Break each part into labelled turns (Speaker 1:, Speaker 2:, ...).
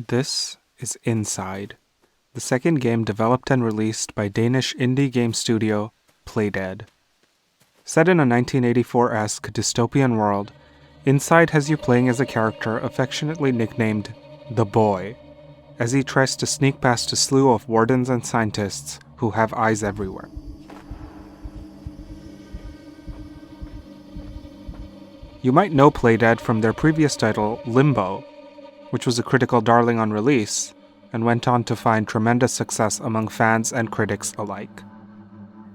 Speaker 1: This is Inside, the second game developed and released by Danish indie game studio Playdead. Set in a 1984-esque dystopian world, Inside has you playing as a character affectionately nicknamed The Boy, as he tries to sneak past a slew of wardens and scientists who have eyes everywhere. You might know Playdead from their previous title, Limbo, which was a critical darling on release, and went on to find tremendous success among fans and critics alike.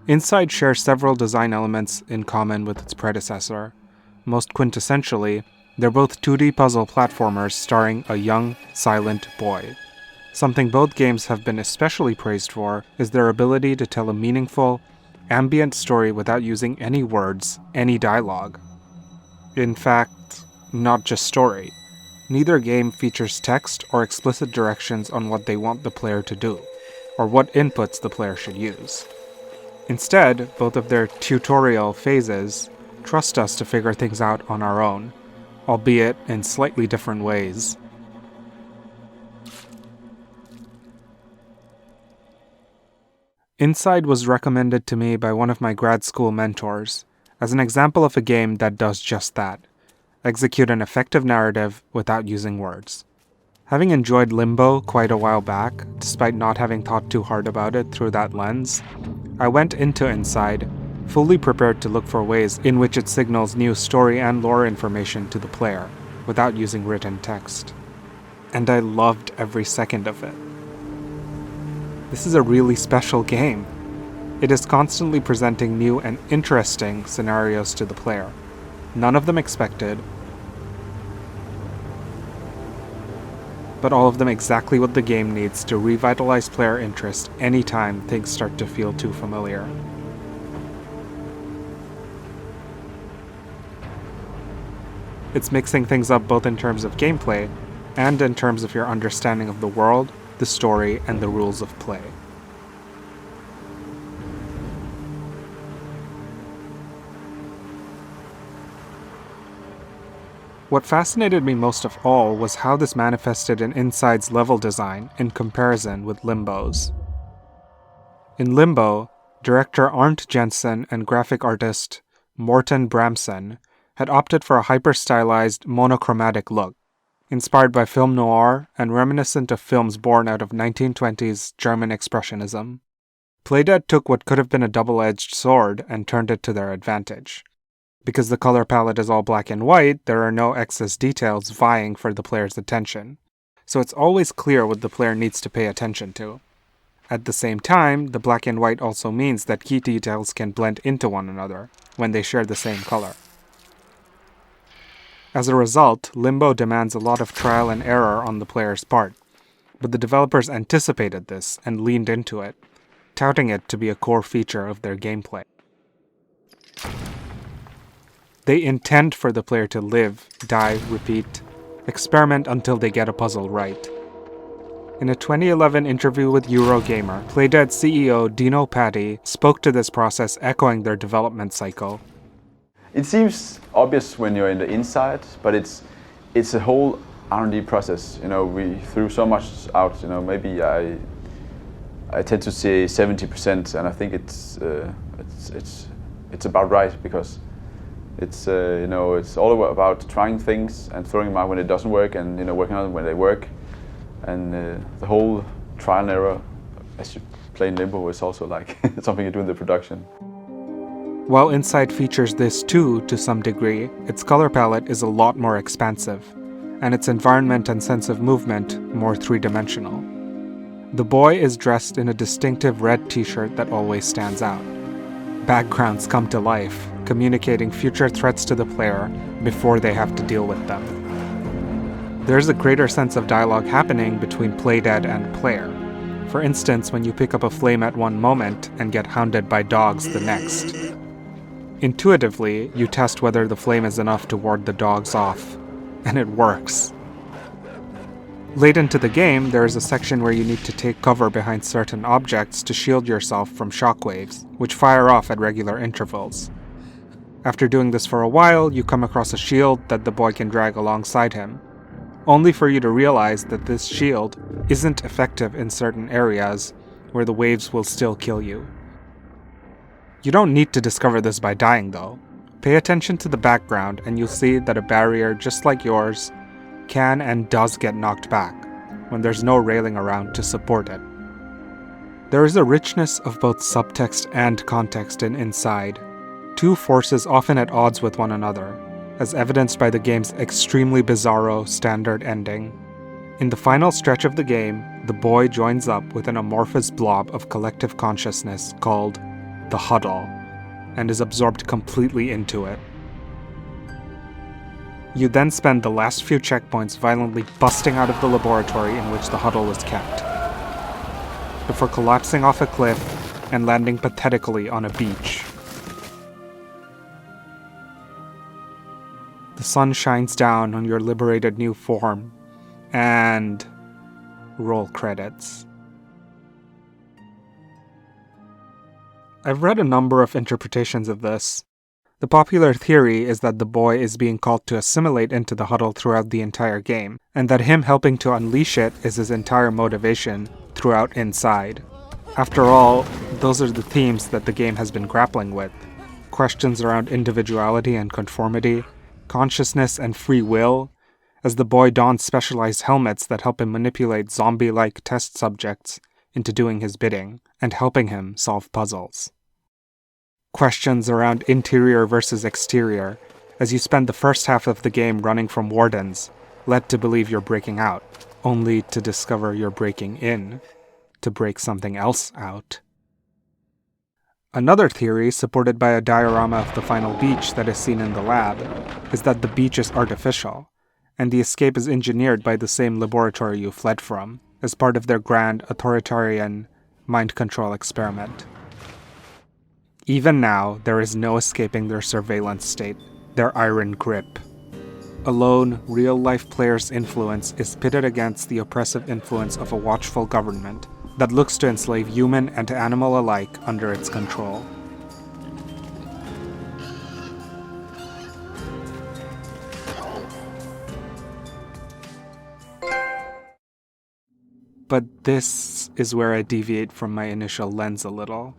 Speaker 1: Inside shares several design elements in common with its predecessor. Most quintessentially, they're both 2D puzzle platformers starring a young, silent boy. Something both games have been especially praised for is their ability to tell a meaningful, ambient story without using any words, any dialogue. In fact, not just story. Neither game features text or explicit directions on what they want the player to do, or what inputs the player should use. Instead, both of their tutorial phases trust us to figure things out on our own, albeit in slightly different ways. Inside was recommended to me by one of my grad school mentors, as an example of a game that does just that. Execute an effective narrative without using words. Having enjoyed Limbo quite a while back, despite not having thought too hard about it through that lens, I went into Inside, fully prepared to look for ways in which it signals new story and lore information to the player, without using written text. And I loved every second of it. This is a really special game. It is constantly presenting new and interesting scenarios to the player. None of them expected, but all of them exactly what the game needs to revitalize player interest anytime things start to feel too familiar. It's mixing things up both in terms of gameplay and in terms of your understanding of the world, the story, and the rules of play. What fascinated me most of all was how this manifested in Inside's level design in comparison with Limbo's. In Limbo, director Arndt Jensen and graphic artist Morten Bramsen had opted for a hyper-stylized, monochromatic look, inspired by film noir and reminiscent of films born out of 1920s German Expressionism. Playdead took what could have been a double-edged sword and turned it to their advantage. Because the color palette is all black and white, there are no excess details vying for the player's attention, so it's always clear what the player needs to pay attention to. At the same time, the black and white also means that key details can blend into one another when they share the same color. As a result, Limbo demands a lot of trial and error on the player's part, but the developers anticipated this and leaned into it, touting it to be a core feature of their gameplay. They intend for the player to live, die, repeat, experiment until they get a puzzle right. In a 2011 interview with Eurogamer, Playdead CEO Dino Patti spoke to this process, echoing their development cycle.
Speaker 2: It seems obvious when you're in the inside, but it's a whole R&D process. We threw so much out. Maybe I tend to say 70%, and I think it's about right, because it's all about trying things and throwing them out when it doesn't work, and working on them when they work, and the whole trial and error as you play in Limbo is also like something you do in the production.
Speaker 1: While Inside features this too to some degree, its color palette is a lot more expansive, and its environment and sense of movement more three-dimensional. The boy is dressed in a distinctive red t-shirt that always stands out. Backgrounds come to life, communicating future threats to the player before they have to deal with them. There's a greater sense of dialogue happening between Playdead and player. For instance, when you pick up a flame at one moment and get hounded by dogs the next. Intuitively, you test whether the flame is enough to ward the dogs off, and it works. Late into the game, there is a section where you need to take cover behind certain objects to shield yourself from shockwaves, which fire off at regular intervals. After doing this for a while, you come across a shield that the boy can drag alongside him. only for you to realize that this shield isn't effective in certain areas where the waves will still kill you. You don't need to discover this by dying though. Pay attention to the background and you'll see that a barrier just like yours can and does get knocked back when there's no railing around to support it. There is a richness of both subtext and context in Inside, two forces often at odds with one another, as evidenced by the game's extremely bizarro standard ending. In the final stretch of the game, the boy joins up with an amorphous blob of collective consciousness called the Huddle, and is absorbed completely into it. You then spend the last few checkpoints violently busting out of the laboratory in which the Huddle was kept, before collapsing off a cliff and landing pathetically on a beach. The sun shines down on your liberated new form, and roll credits. I've read a number of interpretations of this. The popular theory is that the boy is being called to assimilate into the Huddle throughout the entire game, and that him helping to unleash it is his entire motivation throughout Inside. After all, those are the themes that the game has been grappling with. Questions around individuality and conformity, consciousness and free will, as the boy dons specialized helmets that help him manipulate zombie-like test subjects into doing his bidding and helping him solve puzzles. Questions around interior versus exterior, as you spend the first half of the game running from wardens, led to believe you're breaking out, only to discover you're breaking in, to break something else out. Another theory, supported by a diorama of the final beach that is seen in the lab, is that the beach is artificial, and the escape is engineered by the same laboratory you fled from, as part of their grand authoritarian mind control experiment. Even now, there is no escaping their surveillance state, their iron grip. Alone, real-life players' influence is pitted against the oppressive influence of a watchful government that looks to enslave human and animal alike under its control. But this is where I deviate from my initial lens a little.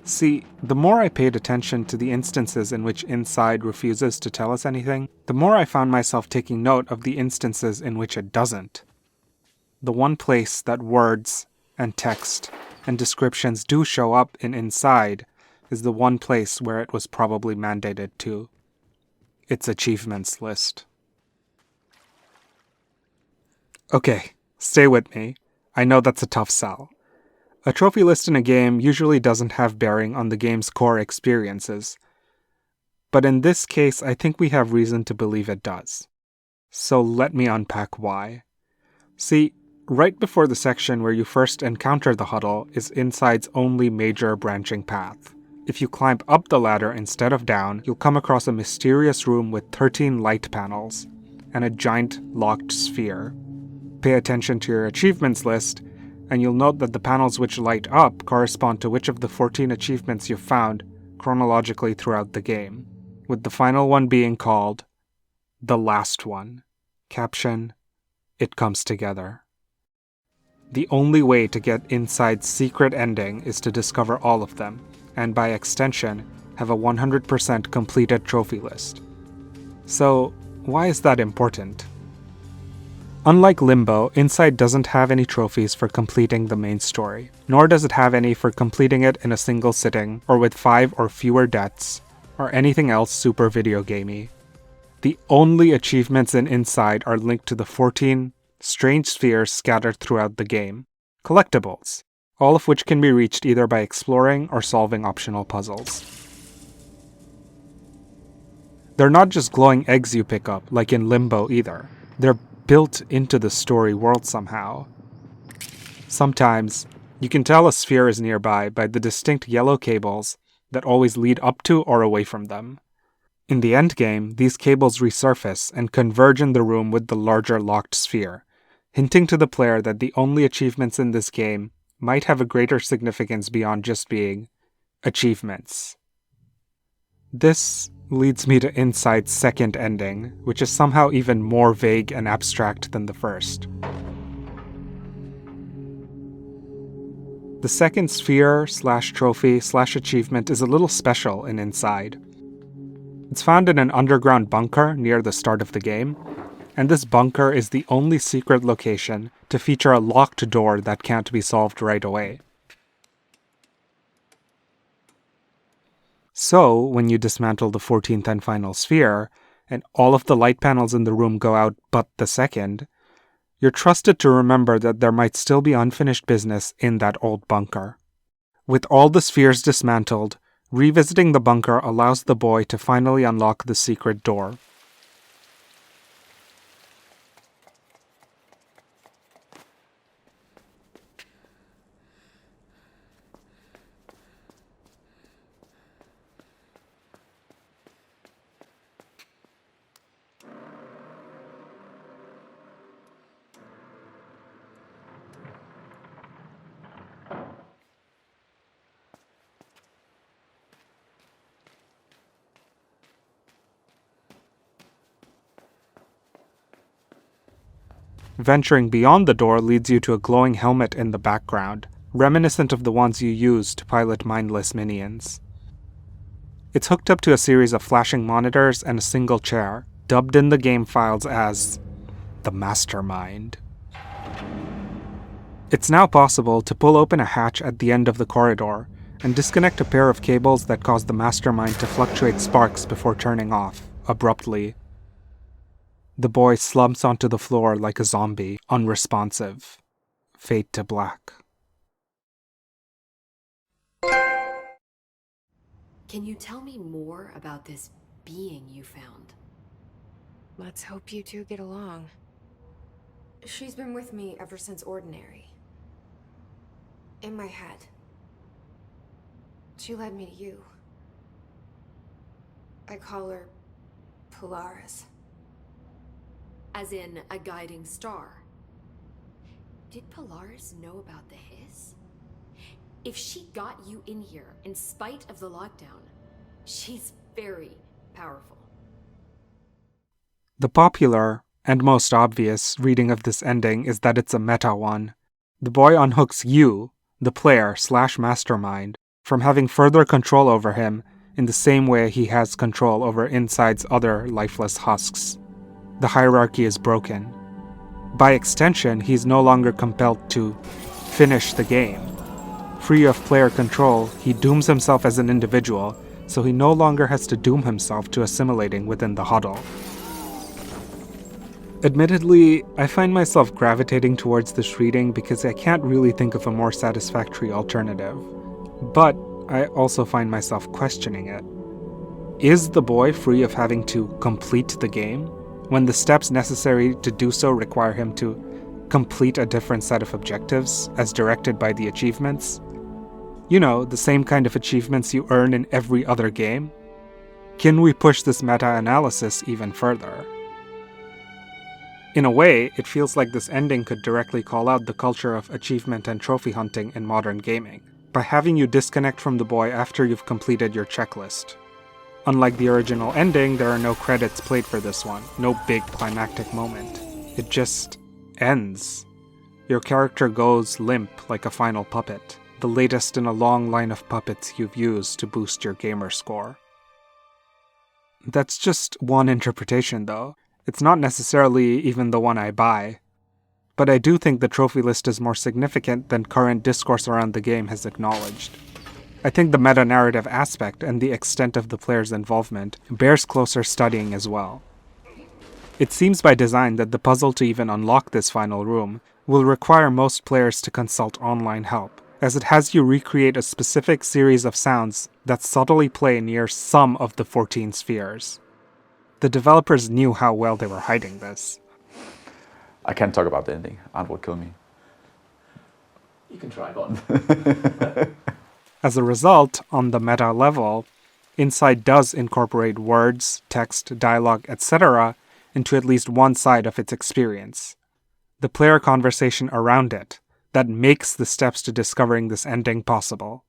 Speaker 1: See, the more I paid attention to the instances in which Inside refuses to tell us anything, the more I found myself taking note of the instances in which it doesn't. The one place that words and text and descriptions do show up in Inside is the one place where it was probably mandated to. Its achievements list. Okay, stay with me. I know that's a tough sell. A trophy list in a game usually doesn't have bearing on the game's core experiences, but in this case I think we have reason to believe it does. So let me unpack why. See, right before the section where you first encounter the Huddle is Inside's only major branching path. If you climb up the ladder instead of down, you'll come across a mysterious room with 13 light panels and a giant locked sphere. Pay attention to your achievements list, and you'll note that the panels which light up correspond to which of the 14 achievements you've found chronologically throughout the game, with the final one being called The Last One. Caption, It Comes Together. The only way to get Inside's secret ending is to discover all of them, and by extension, have a 100% completed trophy list. So, why is that important? Unlike Limbo, Inside doesn't have any trophies for completing the main story, nor does it have any for completing it in a single sitting, or with 5 or fewer deaths, or anything else super video gamey. The only achievements in Inside are linked to the 14 strange spheres scattered throughout the game, collectibles, all of which can be reached either by exploring or solving optional puzzles. They're not just glowing eggs you pick up, like in Limbo either. They're built into the story world somehow. Sometimes, you can tell a sphere is nearby by the distinct yellow cables that always lead up to or away from them. In the endgame, these cables resurface and converge in the room with the larger locked sphere, hinting to the player that the only achievements in this game might have a greater significance beyond just being achievements. This leads me to Inside's second ending, which is somehow even more vague and abstract than the first. The second sphere/trophy/achievement is a little special in Inside. It's found in an underground bunker near the start of the game, and this bunker is the only secret location to feature a locked door that can't be solved right away. So, when you dismantle the 14th and final sphere, and all of the light panels in the room go out but the second, you're trusted to remember that there might still be unfinished business in that old bunker. With all the spheres dismantled, revisiting the bunker allows the boy to finally unlock the secret door. Venturing beyond the door leads you to a glowing helmet in the background, reminiscent of the ones you use to pilot mindless minions. It's hooked up to a series of flashing monitors and a single chair, dubbed in the game files as the Mastermind. It's now possible to pull open a hatch at the end of the corridor and disconnect a pair of cables that cause the Mastermind to fluctuate sparks before turning off, abruptly. The boy slumps onto the floor like a zombie, unresponsive. Fade to black.
Speaker 3: Can you tell me more about this being you found?
Speaker 4: Let's hope you two get along.
Speaker 5: She's been with me ever since Ordinary. In my head. She led me to you. I call her Polaris.
Speaker 3: As in a guiding star. Did Polaris know about the hiss? If she got you in here in spite of the lockdown, she's very powerful.
Speaker 1: The popular, and most obvious, reading of this ending is that it's a meta one. The boy unhooks you, the player/mastermind, from having further control over him in the same way he has control over Inside's other lifeless husks. The hierarchy is broken. By extension, he's no longer compelled to finish the game. Free of player control, he dooms himself as an individual, so he no longer has to doom himself to assimilating within the huddle. Admittedly, I find myself gravitating towards this reading because I can't really think of a more satisfactory alternative. But I also find myself questioning it. Is the boy free of having to complete the game, when the steps necessary to do so require him to complete a different set of objectives, as directed by the achievements? You know, the same kind of achievements you earn in every other game? Can we push this meta-analysis even further? In a way, it feels like this ending could directly call out the culture of achievement and trophy hunting in modern gaming, by having you disconnect from the boy after you've completed your checklist. Unlike the original ending, there are no credits played for this one, no big climactic moment. It just ends. Your character goes limp like a final puppet, the latest in a long line of puppets you've used to boost your gamer score. That's just one interpretation though. It's not necessarily even the one I buy. But I do think the trophy list is more significant than current discourse around the game has acknowledged. I think the meta-narrative aspect and the extent of the player's involvement bears closer studying as well. It seems by design that the puzzle to even unlock this final room will require most players to consult online help, as it has you recreate a specific series of sounds that subtly play near some of the 14 spheres. The developers knew how well they were hiding this.
Speaker 2: I can't talk about the ending. Arndt will kill me.
Speaker 6: You can try, go on.
Speaker 1: As a result, on the meta level, Inside does incorporate words, text, dialogue, etc. into at least one side of its experience. The player conversation around it that makes the steps to discovering this ending possible.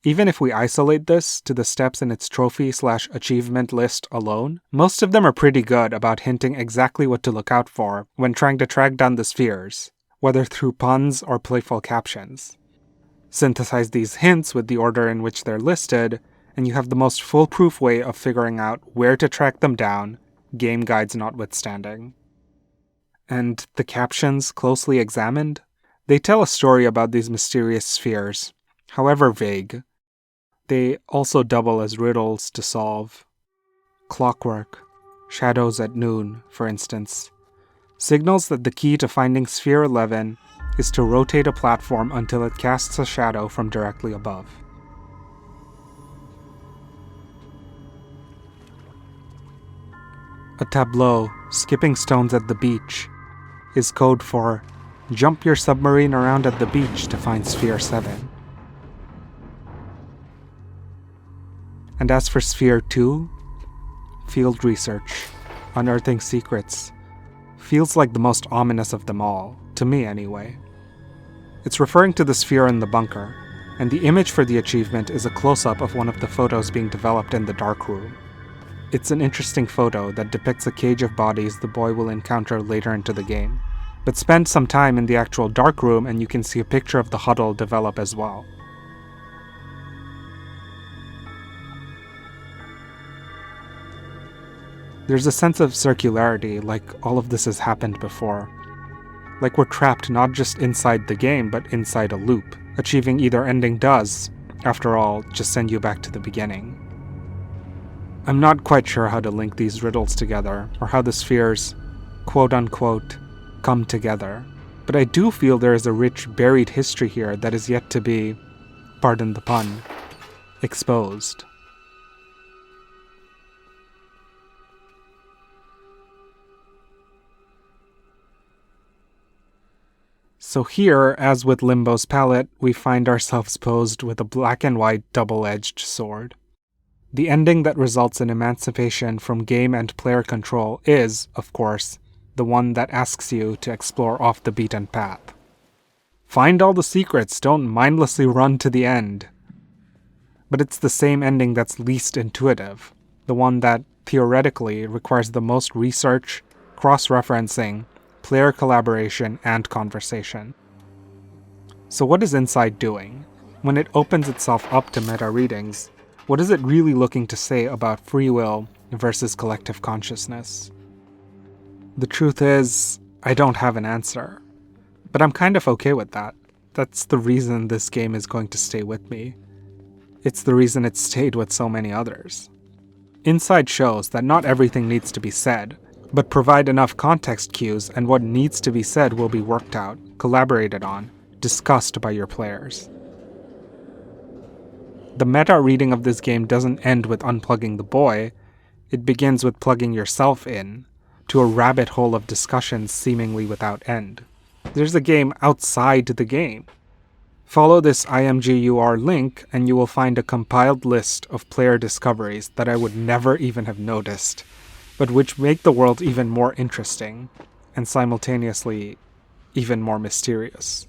Speaker 1: Even if we isolate this to the steps in its trophy/achievement list alone, most of them are pretty good about hinting exactly what to look out for when trying to track down the spheres, whether through puns or playful captions. Synthesize these hints with the order in which they're listed, and you have the most foolproof way of figuring out where to track them down, game guides notwithstanding. And the captions, closely examined, they tell a story about these mysterious spheres, however vague. They also double as riddles to solve. Clockwork, shadows at noon, for instance, signals that the key to finding Sphere 11 is to rotate a platform until it casts a shadow from directly above. A tableau, skipping stones at the beach, is code for jump your submarine around at the beach to find Sphere 7. And as for Sphere 2, field research, unearthing secrets, feels like the most ominous of them all, to me anyway. It's referring to the sphere in the bunker, and the image for the achievement is a close-up of one of the photos being developed in the dark room. It's an interesting photo that depicts a cage of bodies the boy will encounter later into the game. But spend some time in the actual dark room and you can see a picture of the huddle develop as well. There's a sense of circularity, like all of this has happened before. Like we're trapped not just inside the game, but inside a loop. Achieving either ending does, after all, just send you back to the beginning. I'm not quite sure how to link these riddles together, or how the spheres, quote-unquote, come together. But I do feel there is a rich buried history here that is yet to be, pardon the pun, exposed. So here, as with Limbo's palette, we find ourselves posed with a black and white double-edged sword. The ending that results in emancipation from game and player control is, of course, the one that asks you to explore off the beaten path. Find all the secrets, don't mindlessly run to the end. But it's the same ending that's least intuitive, the one that, theoretically, requires the most research, cross-referencing, player collaboration, and conversation. So what is Inside doing? When it opens itself up to meta readings, what is it really looking to say about free will versus collective consciousness? The truth is, I don't have an answer. But I'm kind of okay with that. That's the reason this game is going to stay with me. It's the reason it's stayed with so many others. Inside shows that not everything needs to be said, but provide enough context cues and what needs to be said will be worked out, collaborated on, discussed by your players. The meta reading of this game doesn't end with unplugging the boy, it begins with plugging yourself in, to a rabbit hole of discussions seemingly without end. There's a game outside the game. Follow this IMGUR link and you will find a compiled list of player discoveries that I would never even have noticed, but which make the world even more interesting, and simultaneously, even more mysterious.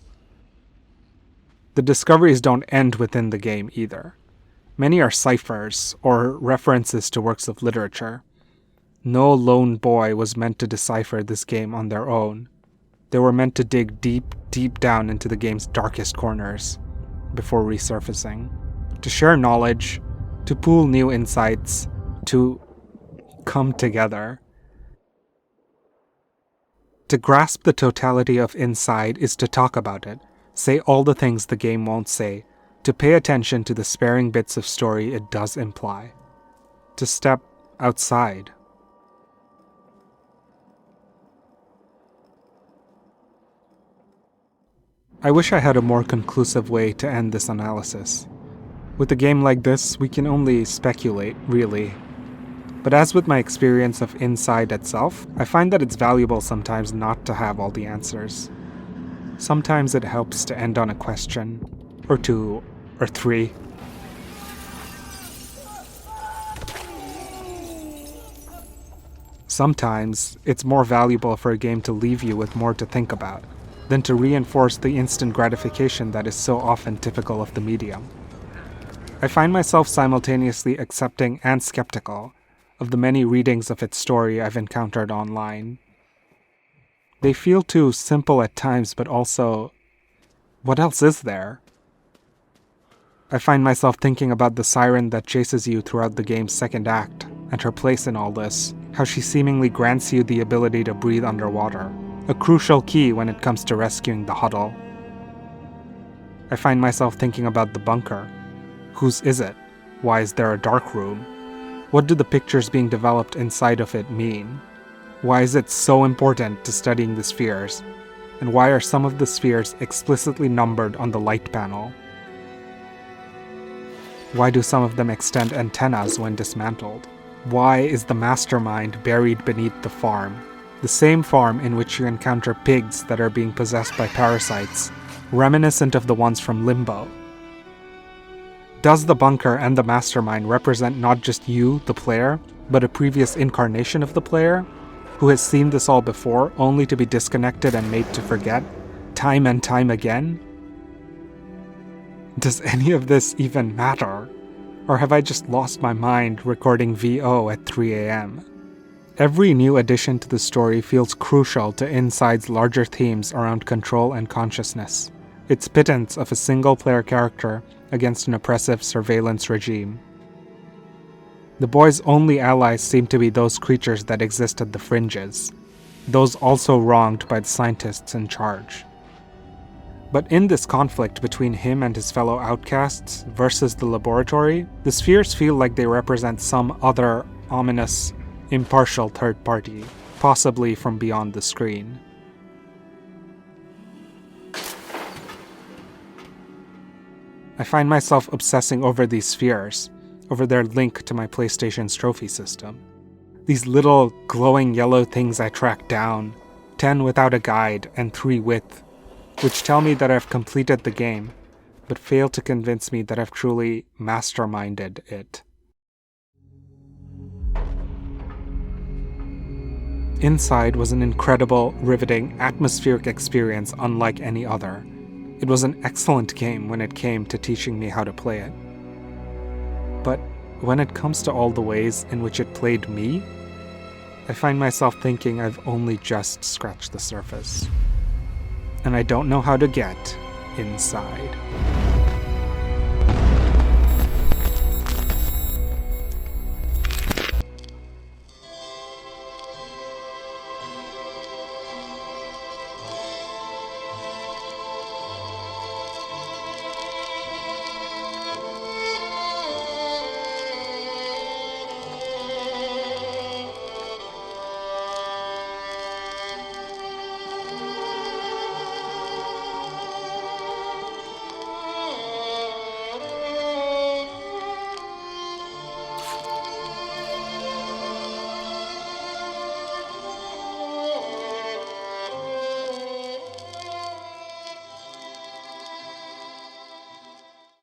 Speaker 1: The discoveries don't end within the game either. Many are ciphers, or references to works of literature. No lone boy was meant to decipher this game on their own. They were meant to dig deep, deep down into the game's darkest corners, before resurfacing. To share knowledge, to pool new insights, to come together. To grasp the totality of Inside is to talk about it, say all the things the game won't say, to pay attention to the sparing bits of story it does imply. To step outside. I wish I had a more conclusive way to end this analysis. With a game like this, we can only speculate, really. But as with my experience of Inside itself, I find that it's valuable sometimes not to have all the answers. Sometimes it helps to end on a question, or two, or three. Sometimes it's more valuable for a game to leave you with more to think about, than to reinforce the instant gratification that is so often typical of the medium. I find myself simultaneously accepting and skeptical of the many readings of its story I've encountered online. They feel too simple at times, but also, what else is there? I find myself thinking about the siren that chases you throughout the game's second act, and her place in all this, how she seemingly grants you the ability to breathe underwater, a crucial key when it comes to rescuing the huddle. I find myself thinking about the bunker. Whose is it? Why is there a dark room? What do the pictures being developed inside of it mean? Why is it so important to studying the spheres? And why are some of the spheres explicitly numbered on the light panel? Why do some of them extend antennas when dismantled? Why is the mastermind buried beneath the farm? The same farm in which you encounter pigs that are being possessed by parasites, reminiscent of the ones from Limbo. Does the bunker and the mastermind represent not just you, the player, but a previous incarnation of the player, who has seen this all before, only to be disconnected and made to forget, time and time again? Does any of this even matter? Or have I just lost my mind recording VO at 3 a.m.? Every new addition to the story feels crucial to Inside's larger themes around control and consciousness, its pittance of a single-player character against an oppressive surveillance regime. The boy's only allies seem to be those creatures that exist at the fringes, those also wronged by the scientists in charge. But in this conflict between him and his fellow outcasts versus the laboratory, the spheres feel like they represent some other, ominous, impartial third party, possibly from beyond the screen. I find myself obsessing over these spheres, over their link to my PlayStation's trophy system. These little glowing yellow things I track down, 10 without a guide and 3 with, which tell me that I've completed the game, but fail to convince me that I've truly masterminded it. Inside was an incredible, riveting, atmospheric experience unlike any other. It was an excellent game when it came to teaching me how to play it. But when it comes to all the ways in which it played me, I find myself thinking I've only just scratched the surface. And I don't know how to get inside.